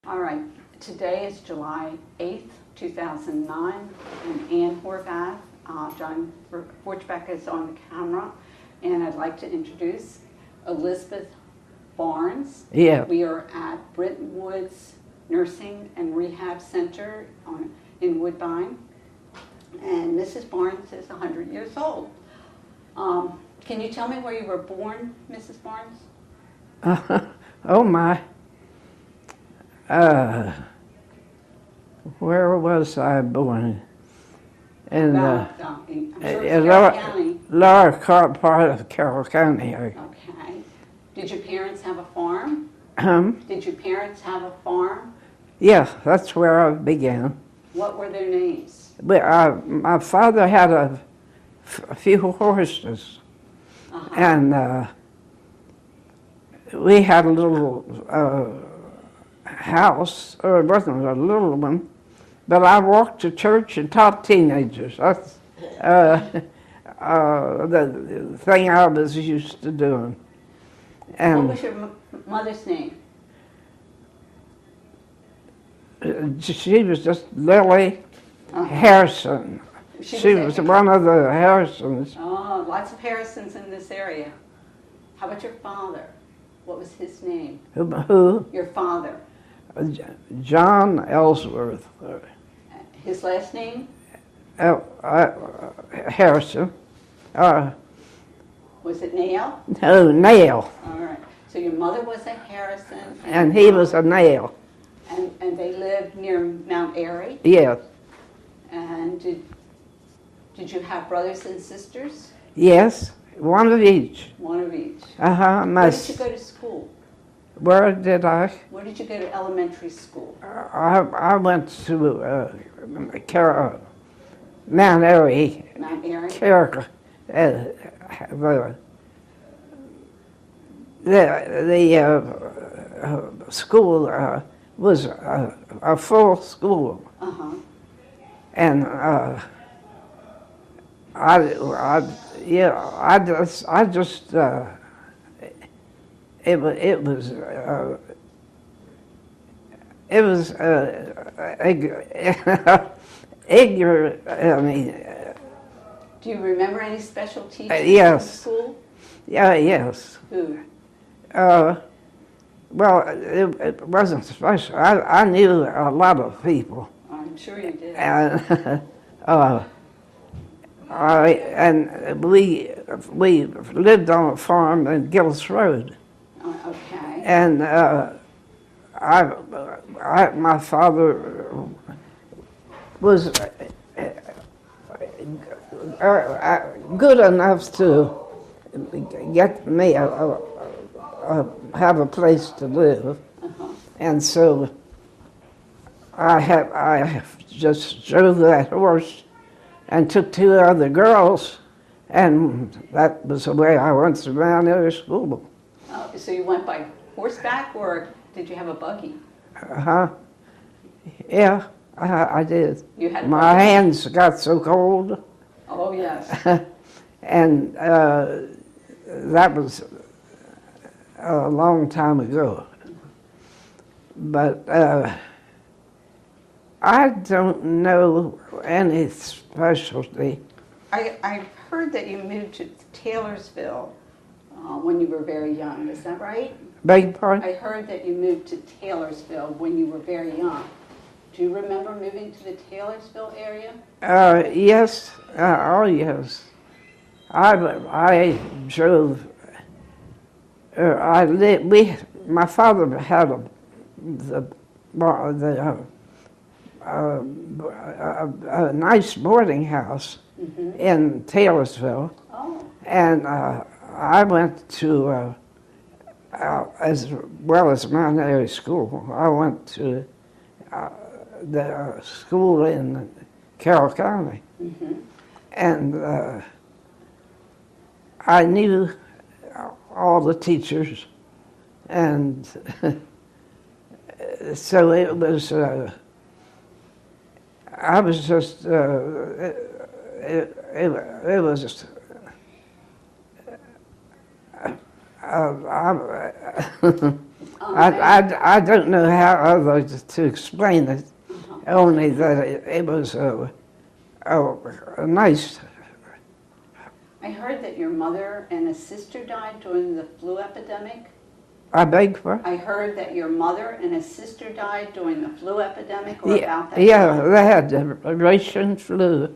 All right, today is July 8th, 2009, and Ann Horvath, John Forchbeck is on the camera, and I'd like to introduce Elizabeth Barnes. Yeah. We are at Britton Woods Nursing and Rehab Center in Woodbine, and Mrs. Barnes is 100 years old. Can you tell me where you were born, Mrs. Barnes? Oh my. Where was I born? In Carroll County. lower part of Carroll County. Okay. Did your parents have a farm? Did your parents have a farm? Yeah, that's where I began. What were their names? But, my father had a few horses, and we had a little house, or it wasn't a little one, but I walked to church and taught teenagers. That's the thing I was used to doing. And what was your mother's name? She was just Lily Harrison. She was one of the Harrisons. Oh, lots of Harrisons in this area. How about your father? What was his name? Who? Your father. John Ellsworth. His last name? Harrison. Was it Nail? No, Nail. All right. So your mother was a Harrison. And he was a Nail. And they lived near Mount Airy? Yes. And did you have brothers and sisters? Yes, one of each. One of each. Where did you go to school? Where did I? Where did you go to elementary school? I went to Mount Airy. Mount Airy? Carroll. The school was a full school. And it was ignorant. I mean. Do you remember any special teachers yes. in school? Yes. Who? Well, it wasn't special. I knew a lot of people. I'm sure you did. And we lived on a farm in Gillis Road. Okay. And my father was good enough to get me have a place to live, and so I just drove that horse and took two other girls, and that was the way I went to Mount Airy School. Oh, so you went by horseback, or did you have a buggy? Yeah, I did. You had my hands got so cold. Oh yes. And that was a long time ago. But I don't know any specialty. I heard that you moved to Taylorsville when you were very young. Is that right? Beg your pardon? I heard that you moved to Taylorsville when you were very young. Do you remember moving to the Taylorsville area? Yes. Oh, yes. I drove. My father had a nice boarding house in Taylorsville, and I went to as well as Mount Airy School. I went to the school in Carroll County, and I knew all the teachers, and so it was. I was just. It was just. I don't know how others to explain it, only that it was a nice. I heard that your mother and a sister died during the flu epidemic. I beg for? I heard that your mother and a sister died during the flu epidemic, or about that Yeah, time. they had the Russian flu.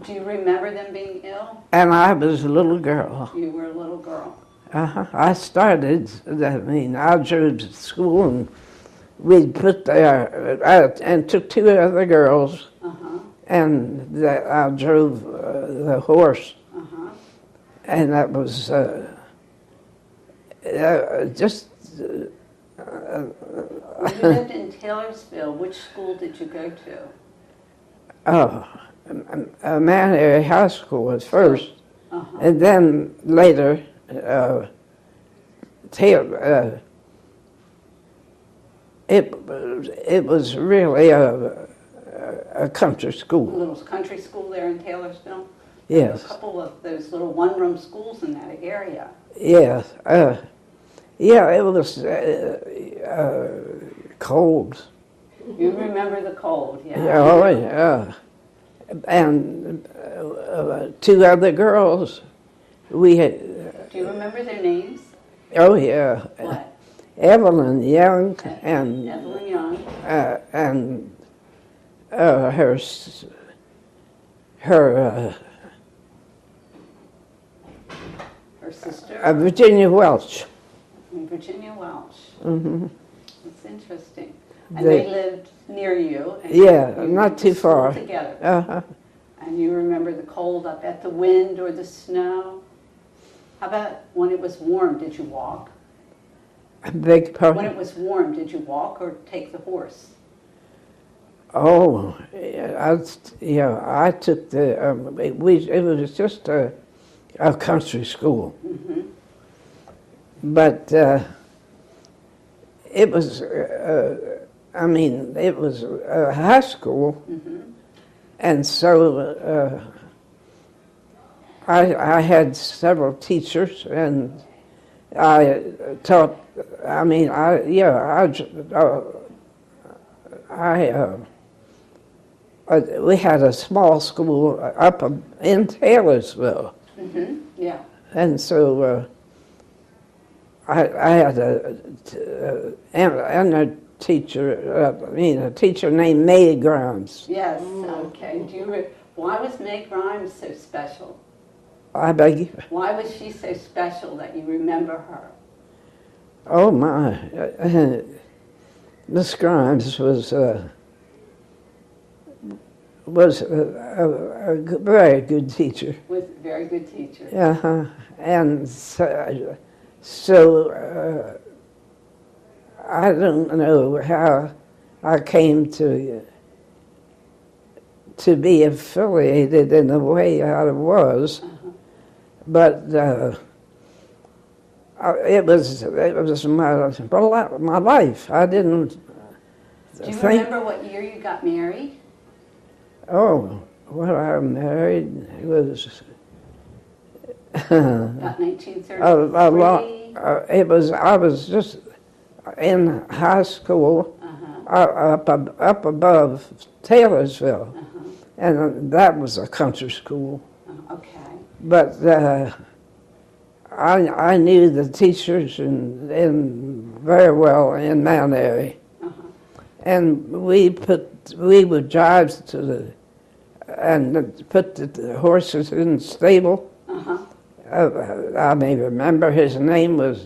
Do you remember them being ill? And I was a little girl. You were a little girl. I started, I drove to school and we'd put there, and took two other girls, and I drove the horse. And that was just... When you lived in Taylorsville, which school did you go to? Manhattan High School at first, and then later, it was really a country school. A little country school there in Taylorsville? Yes. There were a couple of those little one-room schools in that area. Yes. Yeah, it was cold. You remember the cold, yeah? Oh, yeah. And two other girls, we had... Do you remember their names? Oh, yeah. What? Evelyn Young and... Evelyn Young. And Her sister? Virginia Welch. Virginia Welch. Mm-hmm. That's interesting. And they lived near you. And Yeah, you not went to too school far. Together. Uh-huh. And you remember the cold up at the wind or the snow? How about when it was warm, did you walk? I beg pardon? When it was warm, did you walk or take the horse? Oh, I took the, it was just a country school. Mm-hmm. But it was, it was a high school, and so I had several teachers, and I taught. We had a small school up in Taylorsville, Yeah. and so I had a teacher named May Grimes. Yes. Okay. Why was Meg Grimes so special? I beg you. Why was she so special that you remember her? Oh my, Miss Grimes was a very good teacher. Was a very good teacher. And so I don't know how I came to be affiliated in the way I was, but it was my life. I didn't Do you think. remember what year you got married? Oh, when I married, it was About 1933? it was. I was just in high school, up above Taylorsville, and that was a country school. Okay. But I knew the teachers in very well in Mount Airy, and we would drive to and put the horses in the stable. I may remember his name was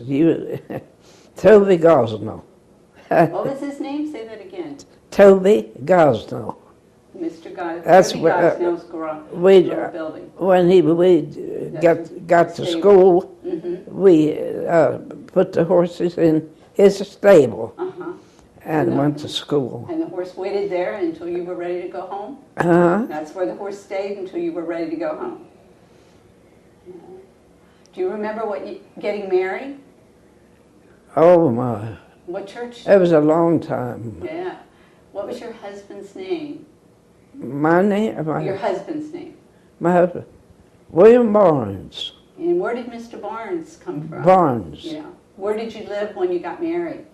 Toby Gosnell. What was his name? Say that again. Toby Gosnell. Mr. Gosnell. That's Toby what Gosnell's building. When we got to school, we put the horses in his stable and went to school. And the horse waited there until you were ready to go home? That's where the horse stayed until you were ready to go home. Do you remember getting married? Oh my. What church? It was a long time. Yeah. What was your husband's name? My name? Your husband's name. My husband, William Barnes. And where did Mr. Barnes come from? Barnes. Yeah. Where did you live when you got married?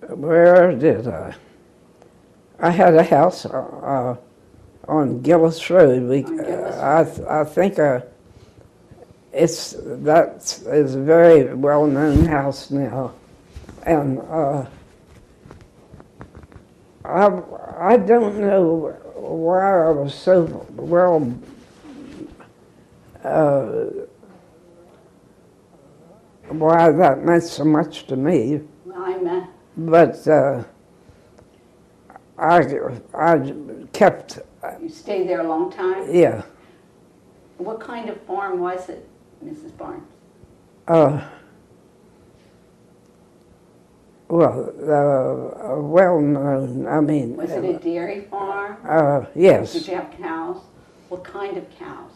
Where did I? I had a house on Gillis Road. I think it's a very well-known house now, and I don't know why I was so why that meant so much to me. But I kept. You stayed there a long time? Yeah. What kind of farm was it, Mrs. Barnes? Well known. I mean. Was it a dairy farm? Yes. Did you have cows? What kind of cows?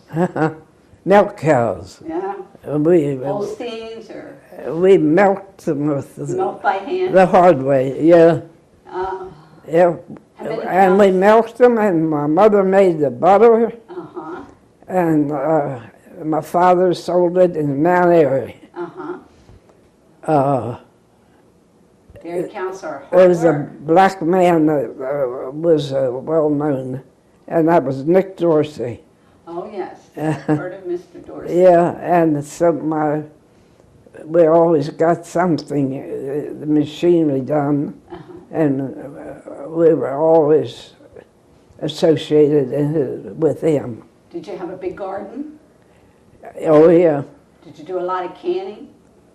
Milk cows. Yeah. Holsteins or? We milked them with Milk by hand? the hard way. Yeah. Yeah. And we milked them, and my mother made the butter. And my father sold it in Mount Airy. Dairy cows are hard There was a work. black man that was well known, and that was Nick Dorsey. Oh yes, I've heard of Mr. Dorsey. Yeah, and so we always got something, the machinery done, and we were always associated with him. Did you have a big garden? Oh yeah. Did you do a lot of canning?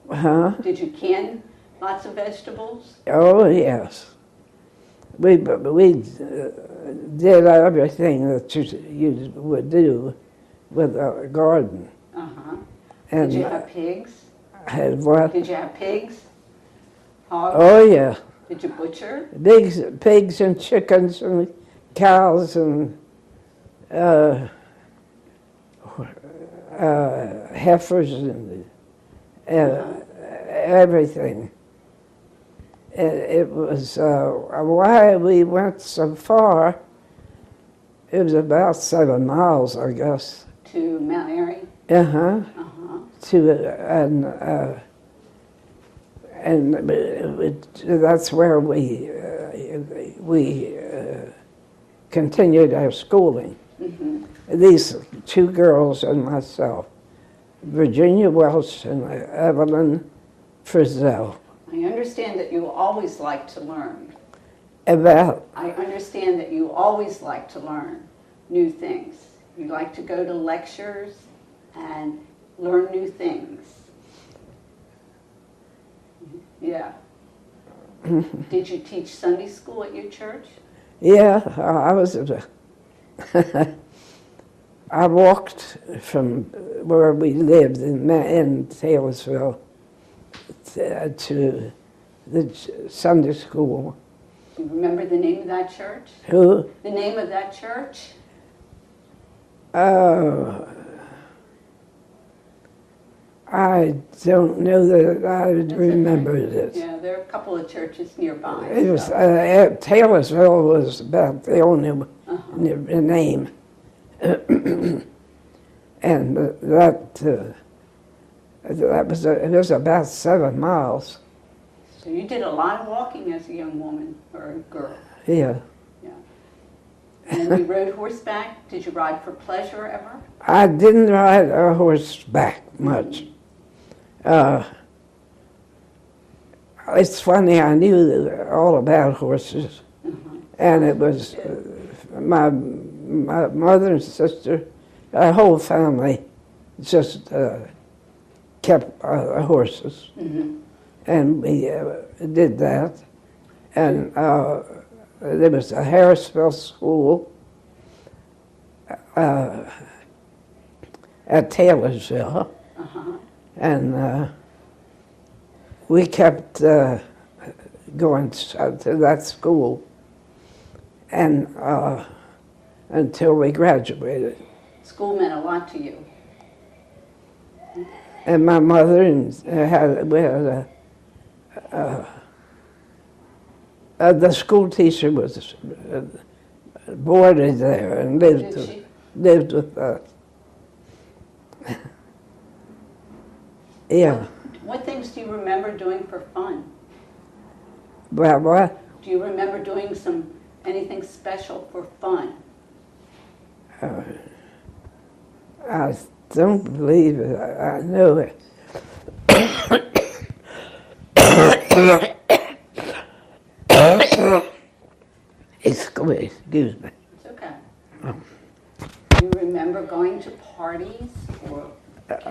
Huh? Did you can lots of vegetables? Oh yes. We did everything that you would do with a garden. And Did you have pigs? Had what? Did you have pigs? Hogs? Oh yeah. Did you butcher? Pigs and chickens and cows and heifers and everything. It was why we went so far. It was about 7 miles, I guess. To Mount Airy? And that's where we continued our schooling. These two girls and myself, Virginia Welch and Evelyn Frizzell. I understand that you always like to learn. I understand that you always like to learn new things. You like to go to lectures and learn new things. Yeah. Did you teach Sunday school at your church? Yeah, I walked from where we lived in Taylorsville to the Sunday school. Do you remember the name of that church? Who? The name of that church? I don't know that I remembered it. Yeah, there are a couple of churches nearby. It was Taylorsville was about the only name, and it was about 7 miles. So you did a lot of walking as a young woman or a girl. Yeah. Yeah. And then you rode horseback. Did you ride for pleasure ever? I didn't ride a horseback much. It's funny, I knew all about horses, and it was my mother and sister, our whole family just kept horses, and we did that. And there was a Harrisville school at Taylorsville. And we kept going to that school and until we graduated. School meant a lot to you. And my mother the school teacher was boarded there and lived with us. Yeah. What things do you remember doing for fun? Well, what? Do you remember doing anything special for fun? I don't believe it. I know it. Excuse me. It's okay. Do you remember going to parties or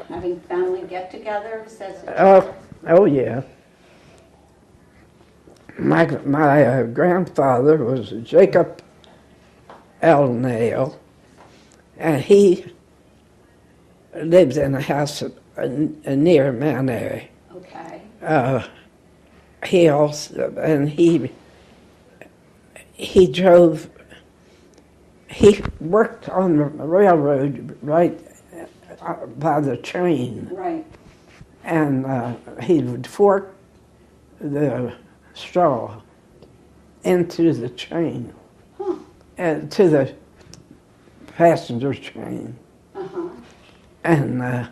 having family get-togethers as a child? Oh yeah. My grandfather was Jacob L. Nail, and he lived in a house near Mount Airy. Okay. He also, and he drove, he worked on the railroad right by the train. Right. And he would fork the straw into the train, to the passenger train. Uh-huh. And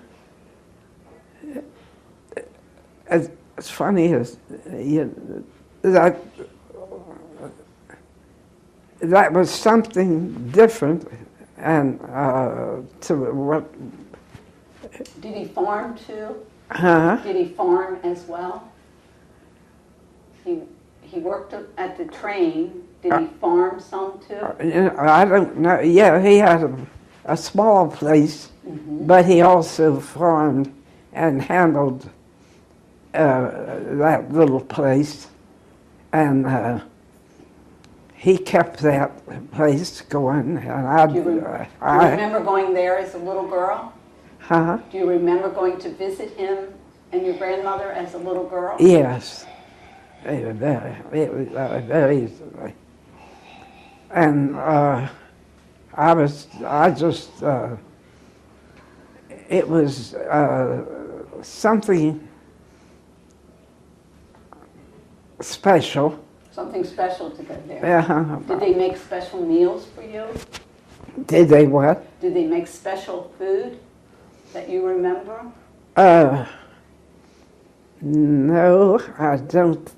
it's funny as that was something different, and to what. Did he farm too? Huh? Did he farm as well? He worked at the train. Did he farm some too? I don't know. Yeah, he had a small place, but he also farmed and handled that little place, and he kept that place going. And Do you remember going there as a little girl? Huh? Do you remember going to visit him and your grandmother as a little girl? Yes. It was very easily. And it was something special. Something special to go there. Yeah. Did they make special meals for you? Did they what? Did they make special food that you remember? No, I don't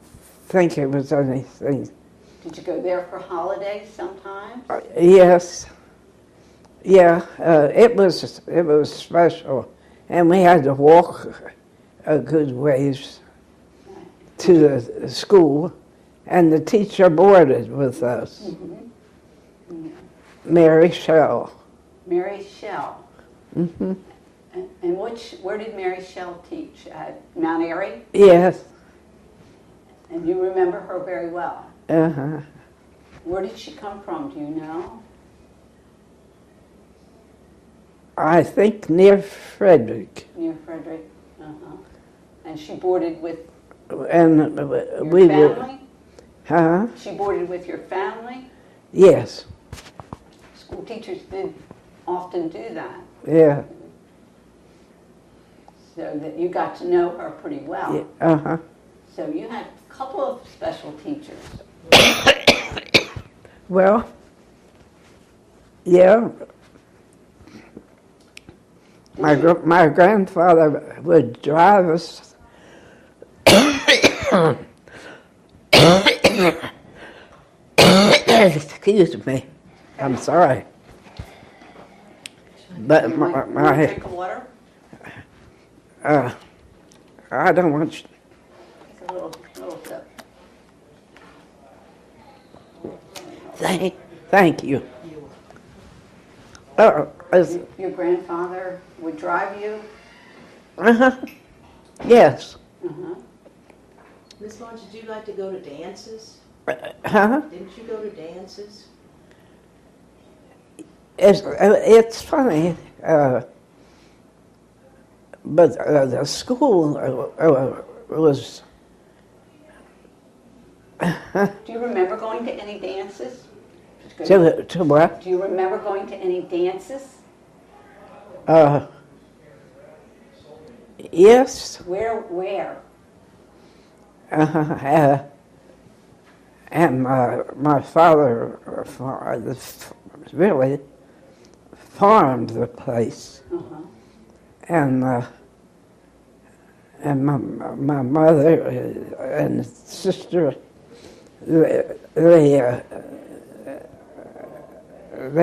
think it was anything. Did you go there for holidays sometimes? Yes. Yeah, it was special, and we had to walk a good ways to the school, and the teacher boarded with us. Mary Shell. Mary Shell. Mm-hmm. And where did Mary Shell teach? At Mount Airy? Yes. And you remember her very well? Uh-huh. Where did she come from, do you know? I think near Frederick. Near Frederick? Uh-huh. And she boarded with And your we were. family? Huh? She boarded with your family? Yes. School teachers did often do that, Yeah. so that you got to know her pretty well. Yeah. Uh-huh. So you had a couple of special teachers. Well, yeah. My grandfather would drive us. Excuse me. I'm sorry. But You want a drink of water? I don't want you. Take a little sip. Thank you. Your grandfather would drive you? Uh-huh. Yes. Uh-huh. Miss Lawrence, did you like to go to dances? Huh? Didn't you go to dances? It's funny, but the school was. Do you remember going to any dances? To what? Do you remember going to any dances? Yes. Where? And my father really farmed the place, Uh-huh. and and my mother and sister, they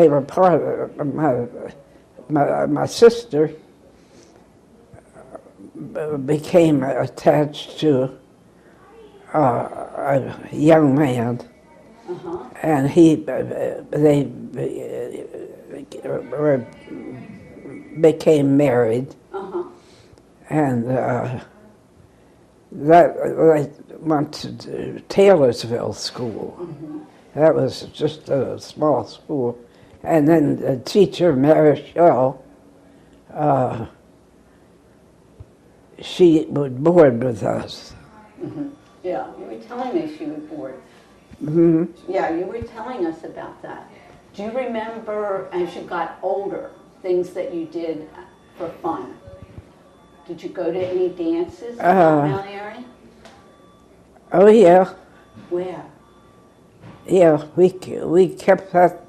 were part of my sister became attached to a young man, and they became married, and that they went to Taylorsville School. That was just a small school, and then the teacher, Mary Shell, she would board with us. Yeah, you were telling me she was bored. Yeah, you were telling us about that. Do you remember, as you got older, things that you did for fun? Did you go to any dances in Mount Airy? Oh yeah, Where? yeah. We kept that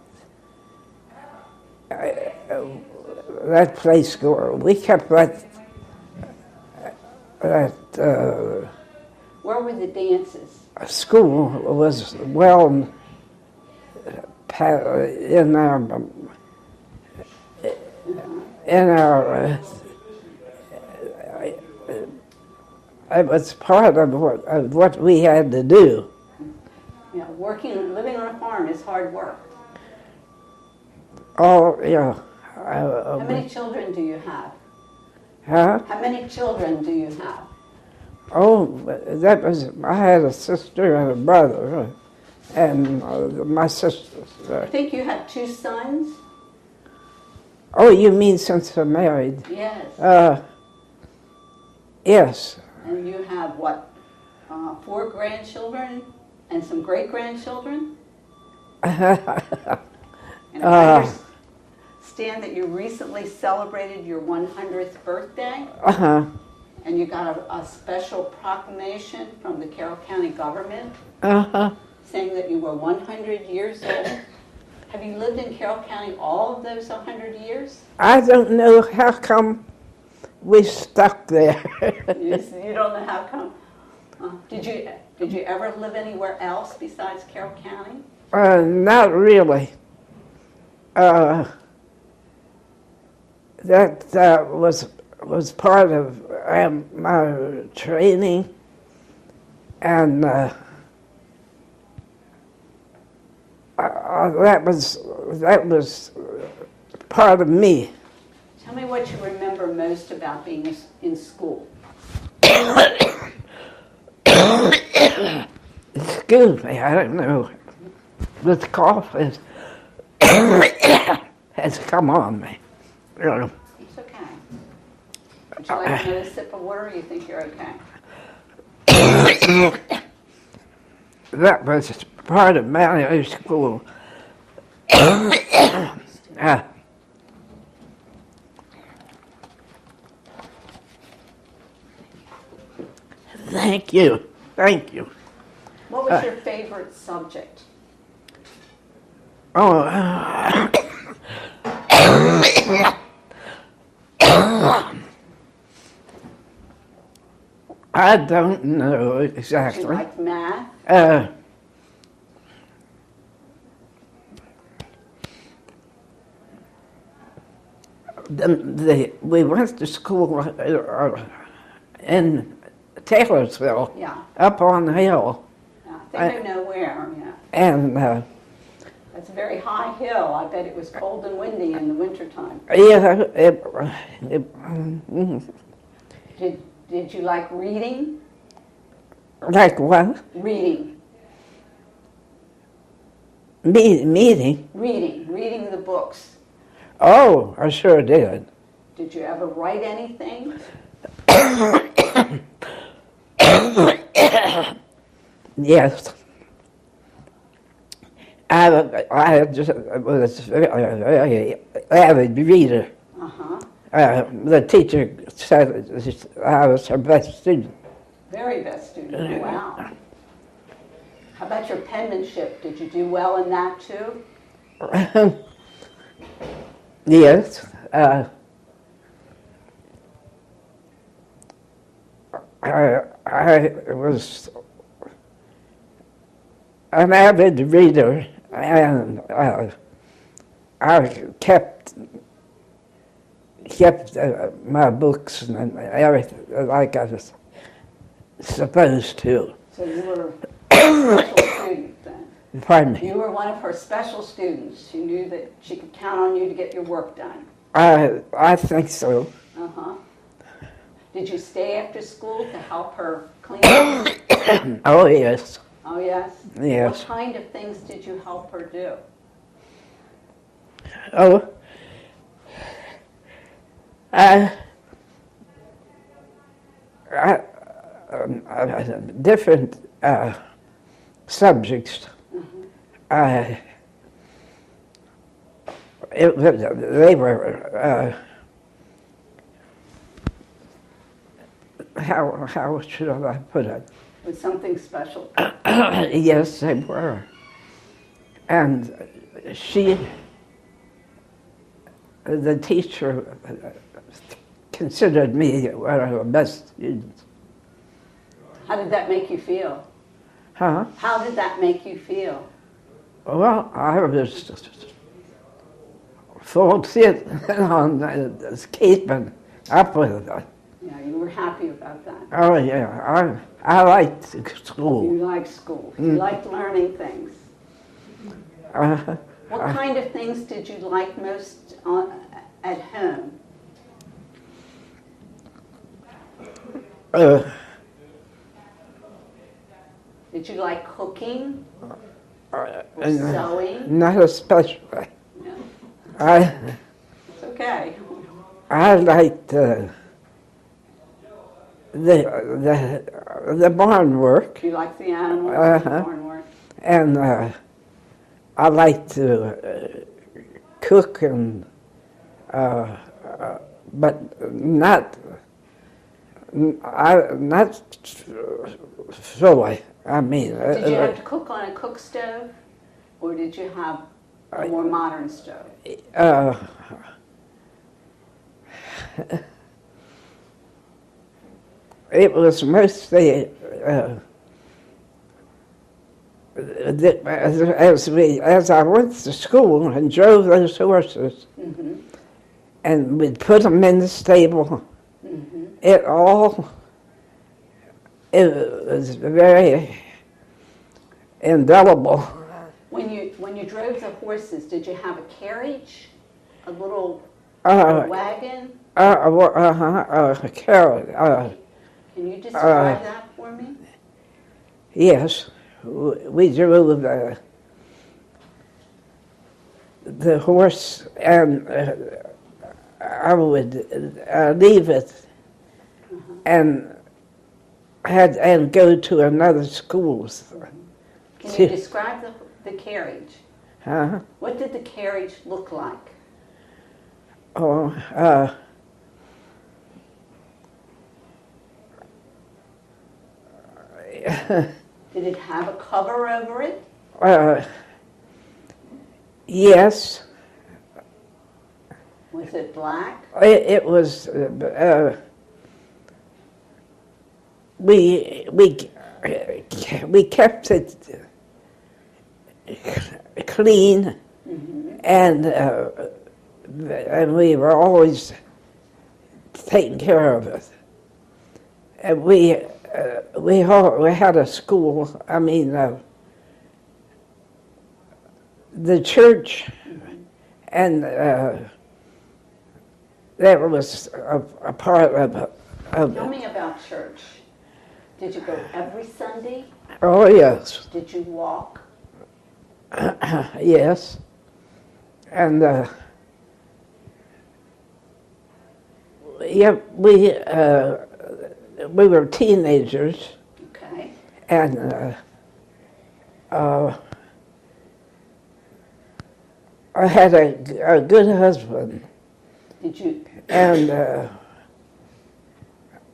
place going. We kept that. Where were the dances? School was well in our it was part of what we had to do. Yeah, living on a farm is hard work. Oh yeah. How many children do you have? Huh? How many children do you have? Oh, I had a sister and a brother, and my sister. I think you have 2 sons? Oh, you mean since I'm married? Yes. Yes. And you have what, 4 grandchildren and some great-grandchildren? And I understand that you recently celebrated your 100th birthday? And you got a special proclamation from the Carroll County government saying that you were 100 years old. Have you lived in Carroll County all of those 100 years? I don't know how come we stuck there. You don't know how come? Did you ever live anywhere else besides Carroll County? Not really. That was part of my training, and that was part of me. Tell me what you remember most about being in school. Excuse me, I don't know. This cough has come on me. It's okay. Would you like another sip of water, or you think you're okay? That was part of my school. Thank you. Thank you. What was your favorite subject? Oh, I don't know exactly. Did you like math? We went to school in Taylorsville, up on the hill. Yeah, I think I know where, yeah. And That's a very high hill. I bet it was cold and windy in the wintertime. yeah, Did you like reading? like what? Reading. Meeting? Reading the books. Oh, I sure did. Did you ever write anything? Yes. I just was a very avid reader. The teacher said I was her best student. Very best student. Wow. How about your penmanship? Did you do well in that too? Yes. I was an avid reader, and I kept my books and everything like I was supposed to. So you were a special student then? Pardon me. You were one of her special students. She knew that she could count on you to get your work done. I think so. Uh-huh. Did you stay after school to help her clean up? Oh, yes. Oh, yes? Yes. What kind of things did you help her do? Oh, different subjects. They were, how should I put it? Was something special? Yes, they were. And the teacher considered me one of the best students. How did that make you feel? Huh? How did that make you feel? Well, I was focused on keeping up with it. Yeah, you were happy about that. Oh, yeah. I liked school. You liked school. You liked learning things. What kind of things did you like most at home? Did you like cooking or sewing? Not especially. No. It's okay. I liked the barn work, You like the animals, the Uh-huh. barn work? and I liked to cook and but not fully. I mean, Did you have to cook on a cook stove, or did you have a more modern stove? It was mostly as I went to school and drove those horses, Mm-hmm. and we'd put them in the stable. Mm-hmm. It was very indelible. When you drove the horses, did you have a carriage, a little wagon? Carol, Can you describe that for me? yes, we drove the horse, and I would leave it and go to another school. Can you describe the carriage? Huh? What did the carriage look like? Oh, Did it have a cover over it? yes, Was it black? it was. We kept it clean, Mm-hmm. and we were always taking care of it. And we had a school. I mean, the church, and that was a part of it. Tell me about church. Did you go every Sunday? Oh, yes. Did you walk? Yes. And yeah, we were teenagers, Okay. and I had a good husband, Did you? and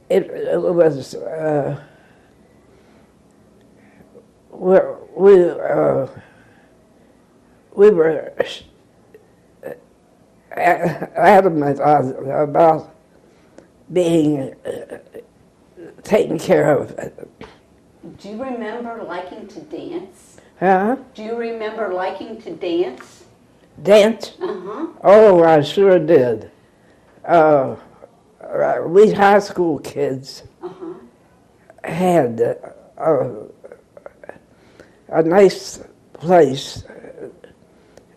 it was we were adamant about being taking care of it. Do you remember liking to dance? Huh? Do you remember liking to dance? Dance? Uh-huh. Oh, I sure did. We high school kids Uh-huh. had a nice place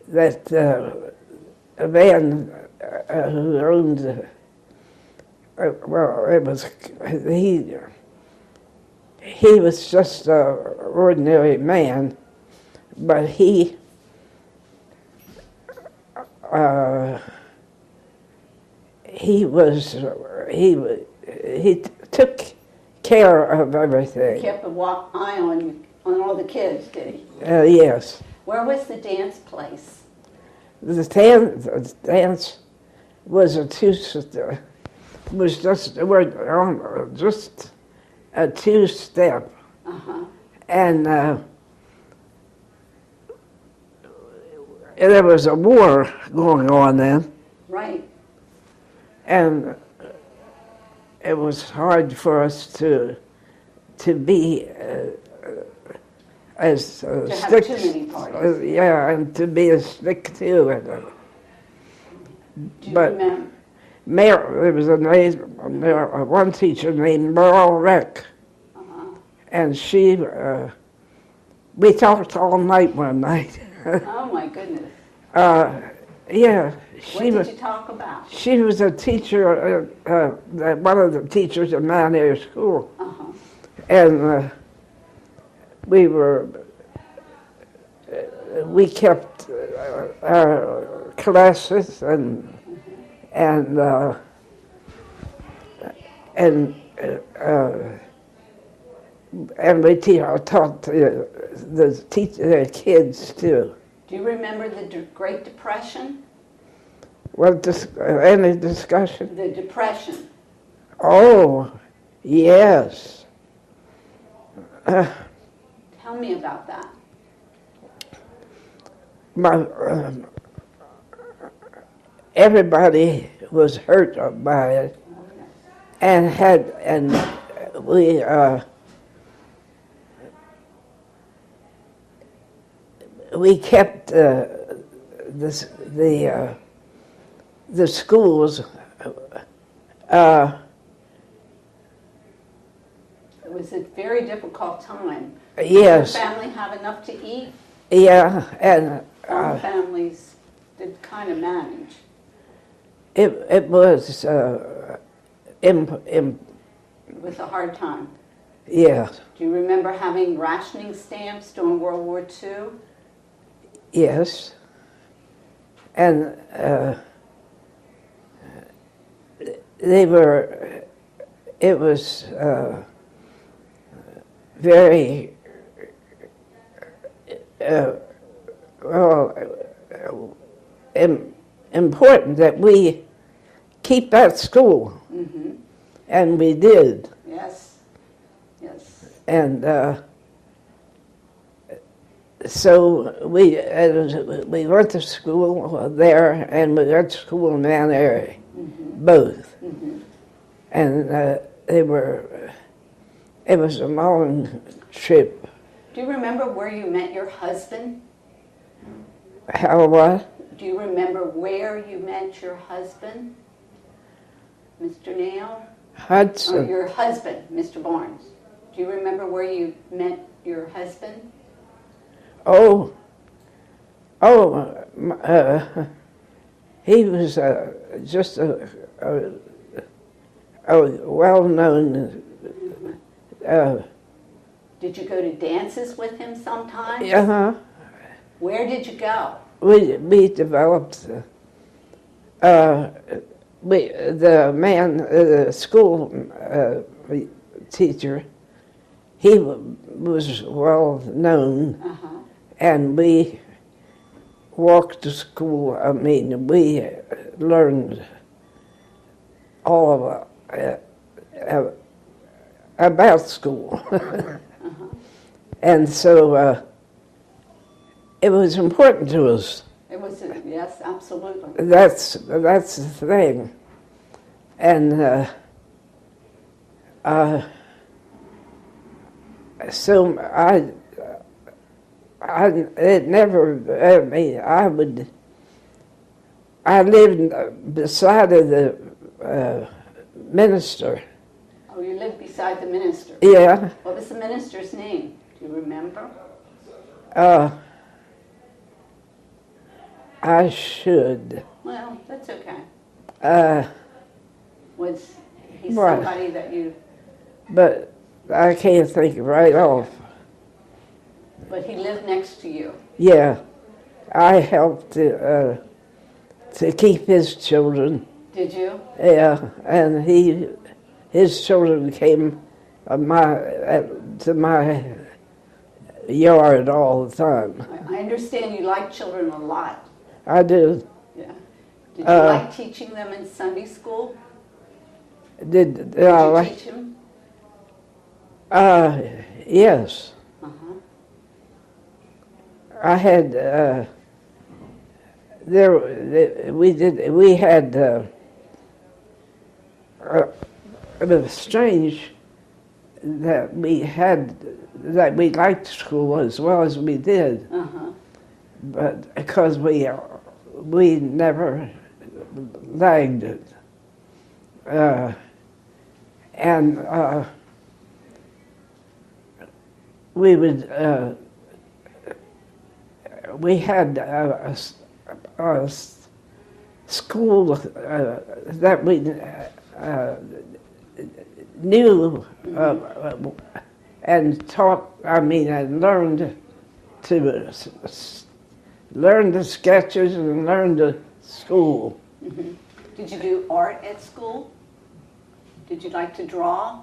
that a man who owned, well, it was, he was just an ordinary man, but he took care of everything. Kept an eye on you, on all the kids, did he? Yes. Where was the dance place? The dance was just a two-step, Uh-huh. and there was a war going on then, Right. and it was hard for us to be as To have strict. too many parties. Yeah, and to be as strict to it. Do you But remember? There was one teacher named Merle Rick, Uh-huh. and we talked all night one night. Oh, my goodness. Yeah, What did you talk about? she was a teacher, one of the teachers at Mount Airy School, Uh-huh. and we kept our classes and we taught the kids too. Do you remember the Great Depression? Well, any discussion? The Depression. Oh, yes. Tell me about that. Everybody was hurt by it, and we kept the schools. It was a very difficult time. Yes. Did your family have enough to eat? Yeah, and Some families did kind of manage. it was It was a hard time. yeah, Do you remember having rationing stamps during World War II? yes, and they were. It was very important that we keep that school, Mm-hmm. and we did. Yes. Yes. And so we went to school there, and we went to school in Mount Airy, Mm-hmm. both. Mm-hmm. And it was a long trip. Do you remember where you met your husband? How what? Do you remember where you met your husband, Mr. Nail? Or Hudson. your husband, Mr. Barnes. Do you remember where you met your husband? He was just a well-known. Did you go to dances with him sometimes? Where did you go? We developed. The man, the school teacher, he was well known, Uh-huh. and we walked to school. I mean, we learned all about school. Uh-huh. And so it was important to us. It was, yes, absolutely. That's the thing. And So it never, I lived beside of the minister. Oh, you lived beside the minister? Yeah. What was the minister's name? Do you remember? I should. Well, that's okay. Was he Right. somebody that you... But I can't think right off. But he lived next to you? Yeah. I helped to keep his children. Did you? Yeah, and his children came to my yard all the time. I understand you like children a lot. I do. Yeah. Did you like teaching them in Sunday school? Did Did you teach them? Yes. Uh-huh. I had we had it was strange that we liked school as well as we did, Uh-huh. but because we never lagged it, and we would we had a school that we knew and taught, and learned to learn the sketches and learn the school. Mm-hmm. Did you do art at school? Did you like to draw?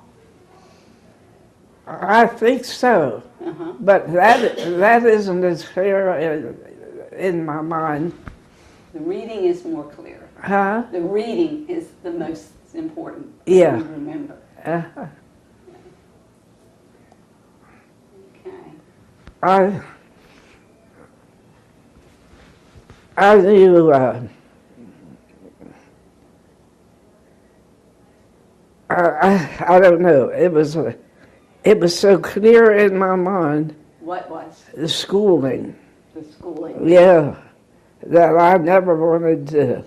I think so, Uh-huh. but that isn't as clear in my mind. The reading is more clear. Huh? The reading is the most important. Yeah. To remember. Uh-huh. Okay. I knew I don't know. It was so clear in my mind. What was? The schooling. The schooling. Yeah, that I never wanted to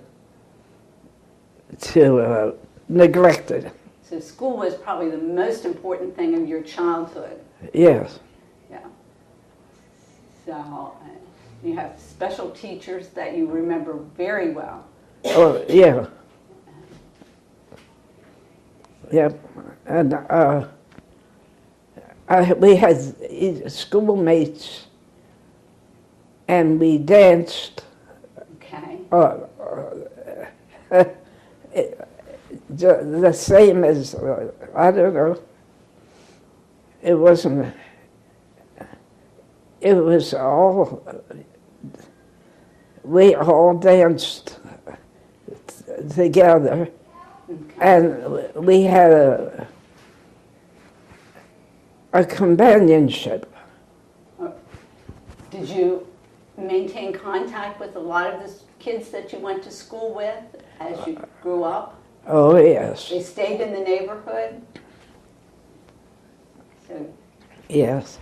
neglect it. So school was probably the most important thing of your childhood. Yes. Yeah. So you have special teachers that you remember very well. Oh, yeah. Yep. And we had schoolmates, and we danced. Okay. The same as, I don't know, it wasn't, it was all, we all danced together, Okay. and we had a companionship. Did you maintain contact with a lot of the kids that you went to school with as you grew up? Oh, yes. They stayed in the neighborhood? So, Yes.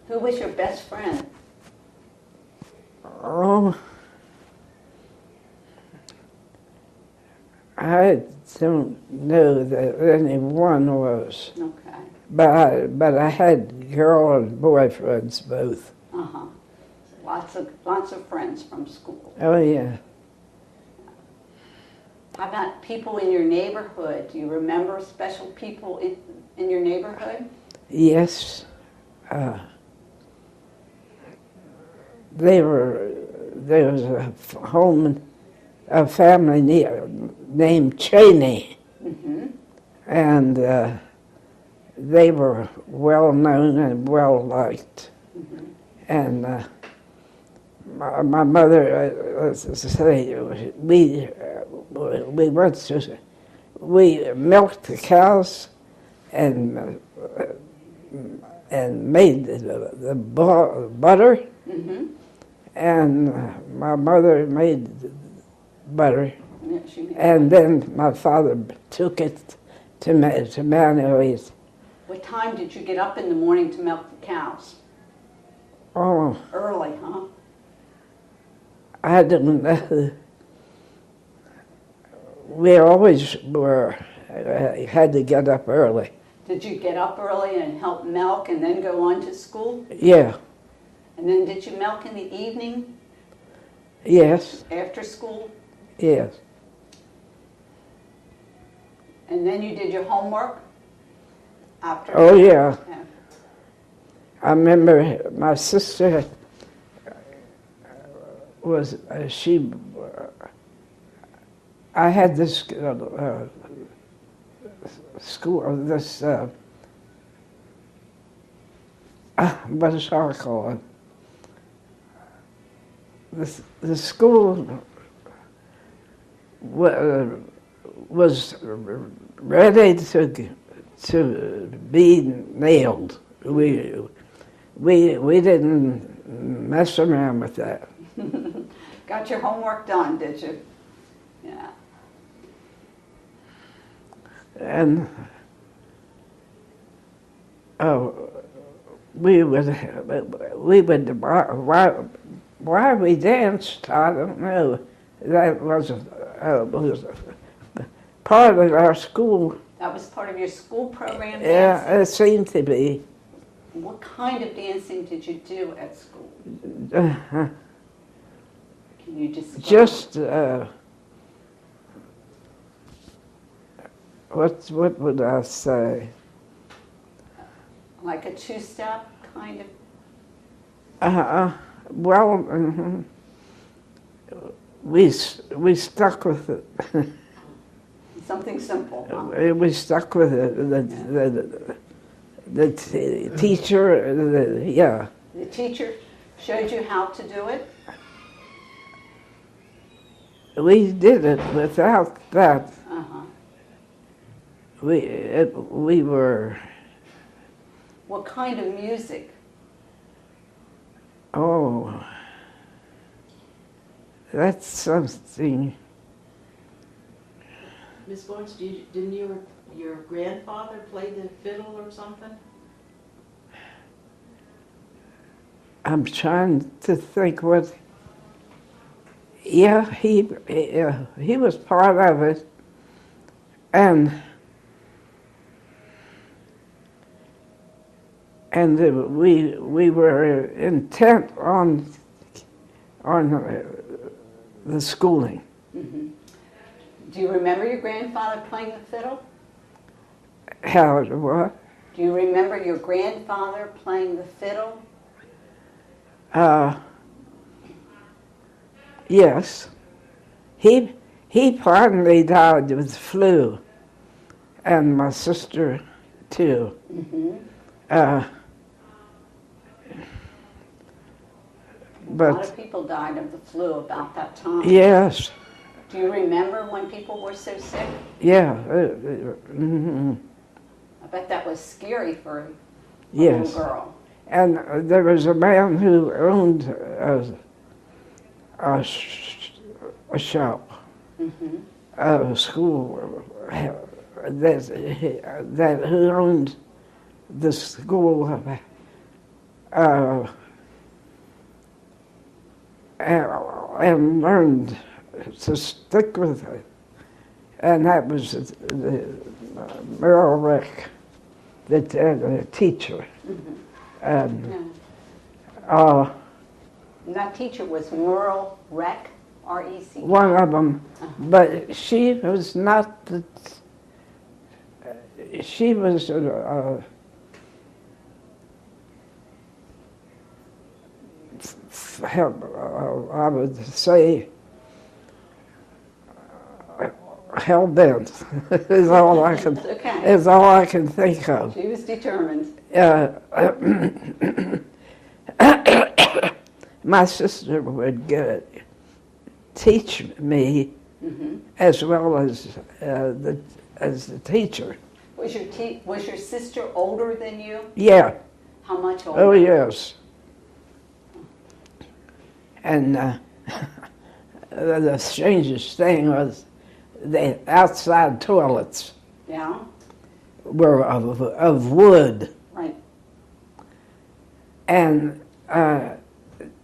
who was your best friend? Oh, I don't know that anyone was, Okay. but I had girl and boyfriends both. Uh-huh. So lots of friends from school. Oh yeah. How about people in your neighborhood? Do you remember special people in your neighborhood? Yes. There was a family named Cheney, Mm-hmm. and they were well known and well liked. Mm-hmm. And my mother say we milked the cows and made the butter. Mm-hmm. And my mother made butter, Yeah, she knew. And then my father took it to Manuel's. What time did you get up in the morning to milk the cows? Oh, Early, huh? I don't know. We always were, had to get up early. Did you get up early and help milk and then go on to school? Yeah, And then did you milk in the evening yes, after school? yes. And then you did your homework after? Oh, yeah. Yeah. I remember my sister was, I had this school, this, what shall I call it? The school was ready to be nailed. We didn't mess around with that. Got your homework done, did you? Yeah. And we would why we danced, I don't know. That was part of our school. That was part of your school program dancing? Yeah, it seemed to be. What kind of dancing did you do at school? Uh, Can you describe? just what would I say? Like a two-step kind of? Well, we stuck with it. Something simple, huh? We stuck with it. The teacher, yeah. The teacher showed you how to do it? We did it without that. Uh-huh. We were, What kind of music? oh, that's something. Miss Barnes, didn't your grandfather play the fiddle or something? I'm trying to think what. Yeah, he was part of it, and we were intent on the schooling. Mm-hmm. Do you remember your grandfather playing the fiddle? How what? Do you remember your grandfather playing the fiddle? Yes. He finally died with flu, and my sister too. Mm-hmm. A But lot of people died of the flu about that time. yes, Do you remember when people were so sick? yeah. Mhm. I bet that was scary for a Yes. little girl. And there was a man who owned a shop, Mm-hmm. a school, that who owned the school, and learned to stick with it. And that was Merrill Rick, the teacher. Mm-hmm. And Yeah. And that teacher was Merle Reck, R-E-C. one of them, but she was not the. She was I would say hell bent is all I can. Okay. Is all I can think of. She was determined. My sister would teach me Mm-hmm. as well as the teacher. Was your sister older than you? Yeah. How much older? Oh yes. And the strangest thing was the outside toilets Yeah, were of wood. right. And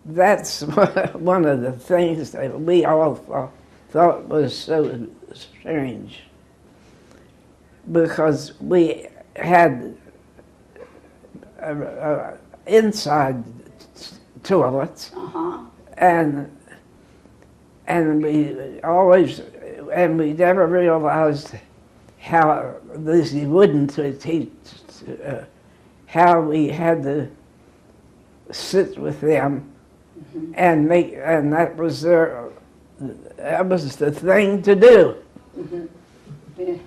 that's one of the things that we all thought was so strange, because we had inside toilets, and we never realized how these wooden teeth, how we had to sit with them and that was the thing to do.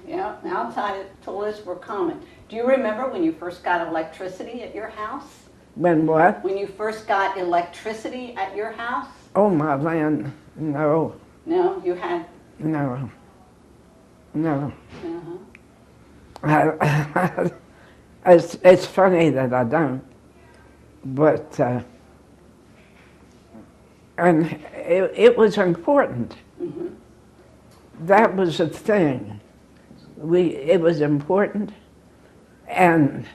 Yeah, outside toilets were common. Do you remember when you first got electricity at your house? When what? When you first got electricity at your house? Oh my land, no, No, you had. no. Uh-huh. It's funny that I don't, but and it was important. That was the thing. It was important, and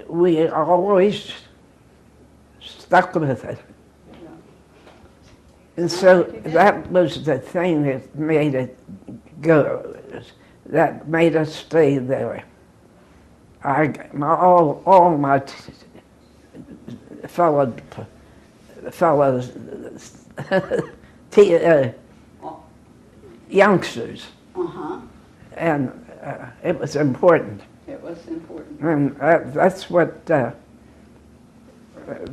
we always stuck with it. And so that was the thing that made it go, that made us stay there. All my fellows, youngsters, and it was important. It was important. And that's what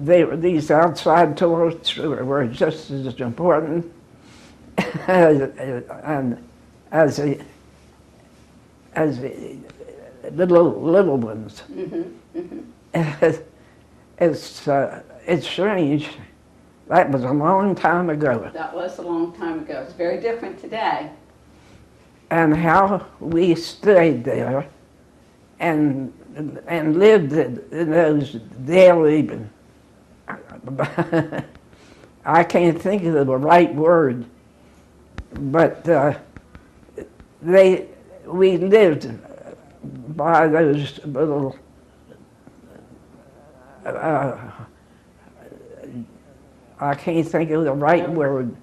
these outside toilets were just as important as the little ones. It's strange. That was a long time ago. That was a long time ago. It's very different today. And how we stayed there and lived in those daily, I can't think of the right word, but we lived by those little I can't think of the right word.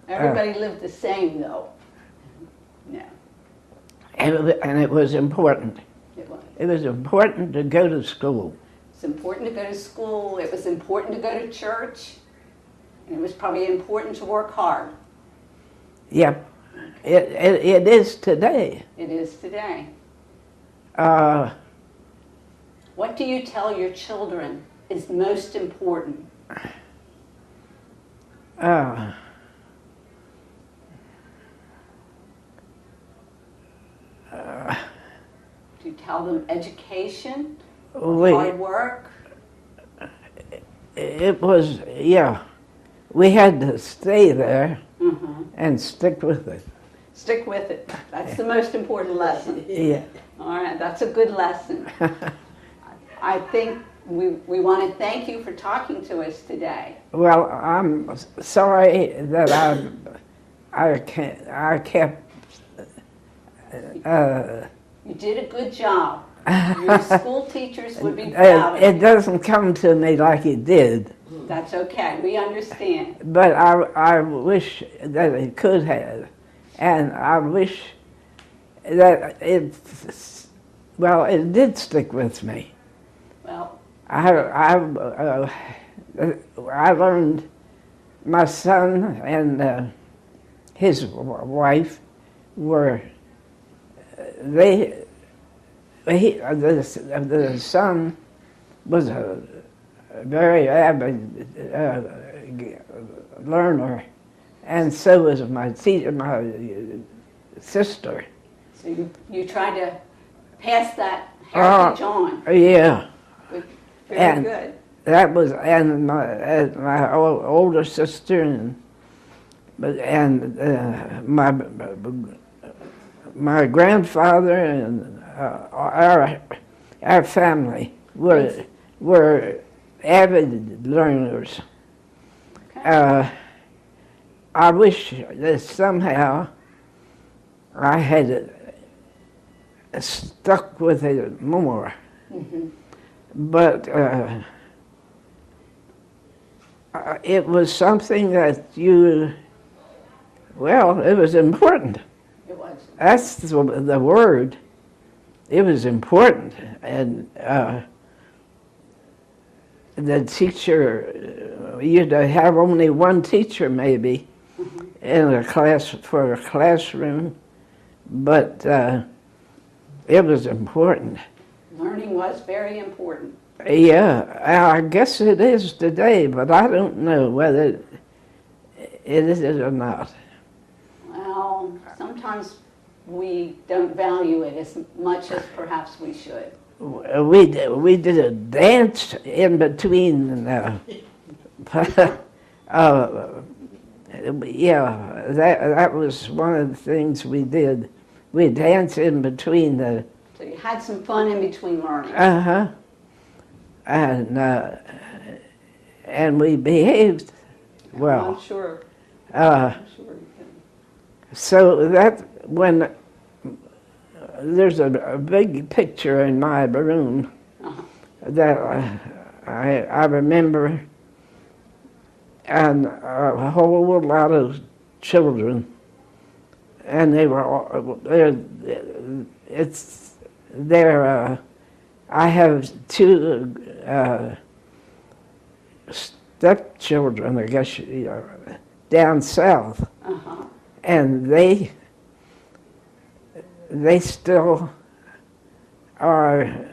Everybody lived the same, though. Yeah. And it was important. It was. It was important to go to school. It's important to go to school. It was important to go to church. And it was probably important to work hard. Yep. It is today. It is today. What do you tell your children is most important? Do you tell them education, hard work? It was, yeah. We had to stay there and stick with it. Stick with it. That's the most important lesson. Yeah. All right, that's a good lesson. I think we want to thank you for talking to us today. Well, I'm sorry that I kept. You did a good job. Your school teachers would be proud of you. It doesn't come to me like it did. That's okay. We understand. But I wish that it could have, and I wish that it did stick with me. Well, I learned my son and his wife were the son was a very avid learner, and so was my sister. so you try to pass that heritage on. Yeah. Very good. That was, and my older sister and my grandfather and our family were avid learners. Okay. I wish that somehow I had stuck with it more. Mm-hmm. But it was something that it was important. It was. That's the word. It was important. And the teacher, you'd have only one teacher maybe in a class, for a classroom, but it was important. Learning was very important. Yeah, I guess it is today, but I don't know whether it is or not. Well, sometimes we don't value it as much as perhaps we should. We did a dance in between. Yeah, that was one of the things we did. We danced in between the. So you had some fun in between learning. And we behaved well. I'm sure. Uh, I'm sure you can. So that when there's a big picture in my room that I remember, and a whole lot of children, and they were all, I have two stepchildren, I guess, down south, and they still are.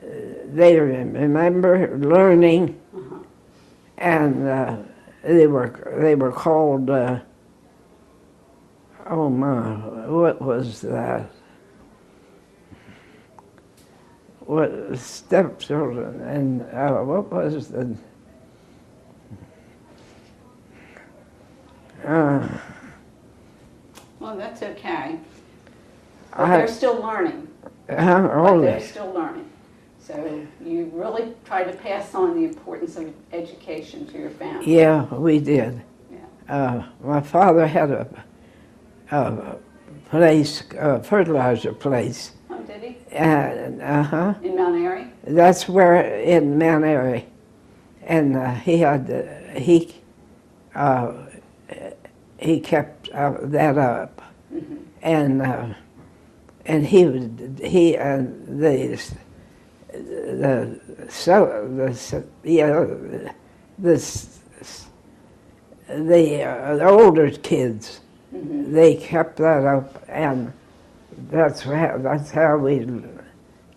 They remember learning, and they were called. Oh my! What was that? What stepchildren and what was the? Well, that's okay. But they're still learning. All They're still learning. So you really try to pass on the importance of education to your family. Yeah, we did. Yeah. My father had a place, a fertilizer place. Oh, did he? And In Mount Airy? that's where in Mount Airy, and he kept that up, and he and the older kids, they kept that up, and that's how we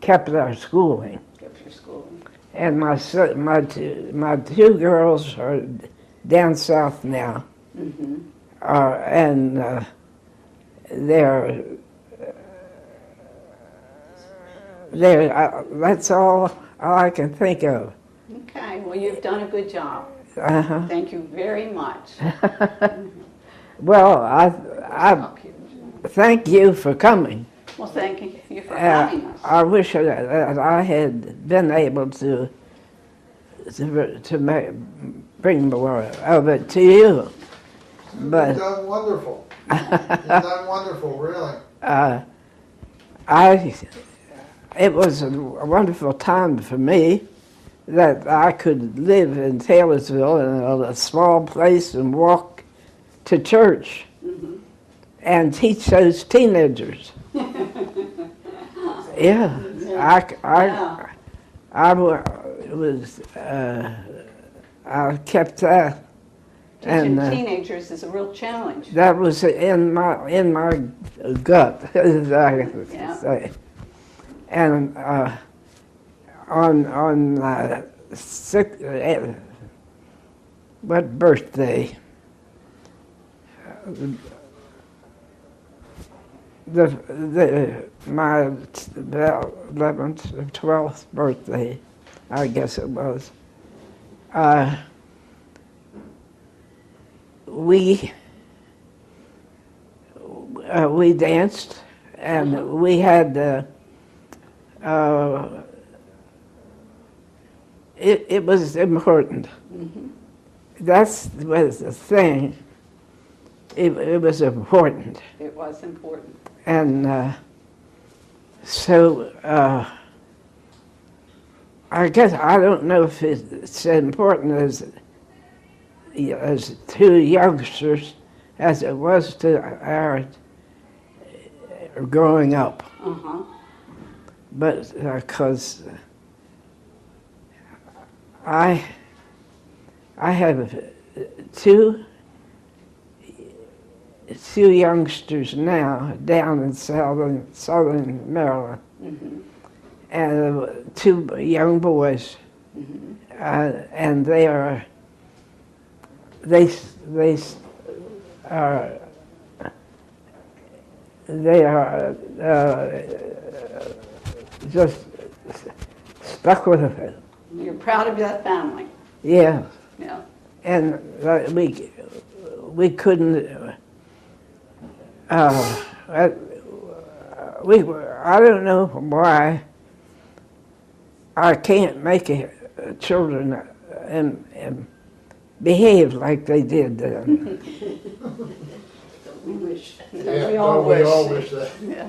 kept our schooling. Kept your schooling. And my two girls are down south now, and they're that's all I can think of. Okay, well, you've done a good job. Thank you very much. Well, I thank you for coming. Well, thank you for having us. I wish that I had been able to bring more of it to you. But You've done wonderful. You've done wonderful, really. It was a wonderful time for me that I could live in Taylorsville in a small place and walk to church and teach those teenagers. Yeah, I kept that. Teaching teenagers is a real challenge. That was in my gut, as I say. And on what birthday? My 11th or 12th birthday, I guess it was. We danced, and we had it was important. That was the thing it was important. It was important. And so I guess I don't know if it's important as two youngsters as it was to our growing up. Uh-huh. But because I have two youngsters now down in southern Maryland, Mm-hmm. and two young boys, Mm-hmm. and they are just stuck with it. You're proud of that family. Yeah, Yeah. and we couldn't. I don't know why I can't make children and behave like they did then. We wish. Yeah, We all we all wish. wish that. Yeah.